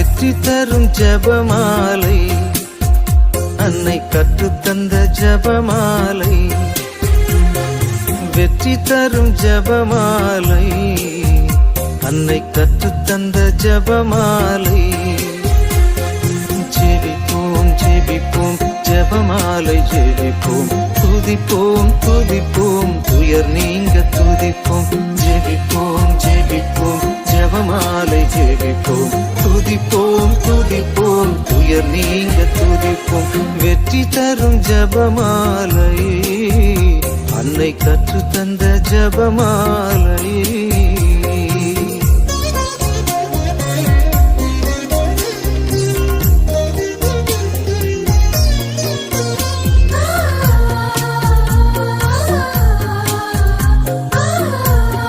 வெற்றி தரும் ஜெபமாலை, அன்னை கற்றுத்தந்த ஜெபமாலை. வெற்றி தரும் ஜெபமாலை, அன்னை கற்றுத்தந்த ஜெபமாலை. ஜெபிப்போம் ஜெபிப்போம் ஜெபமாலை ஜெபிப்போம், துதிப்போம் துதிப்போம் துயர் நீங்க துதிப்போம். ஜெபிப்போம் ஜெபிப்போம் ஜெபமாலை ஜெபிப்போம், துதிப்போம் துதிப்போம் துயர் நீங்க துதிப்போம். வெற்றி தரும் ஜெபமாலை, அன்னை கற்றுத்தந்த ஜெபமாலை.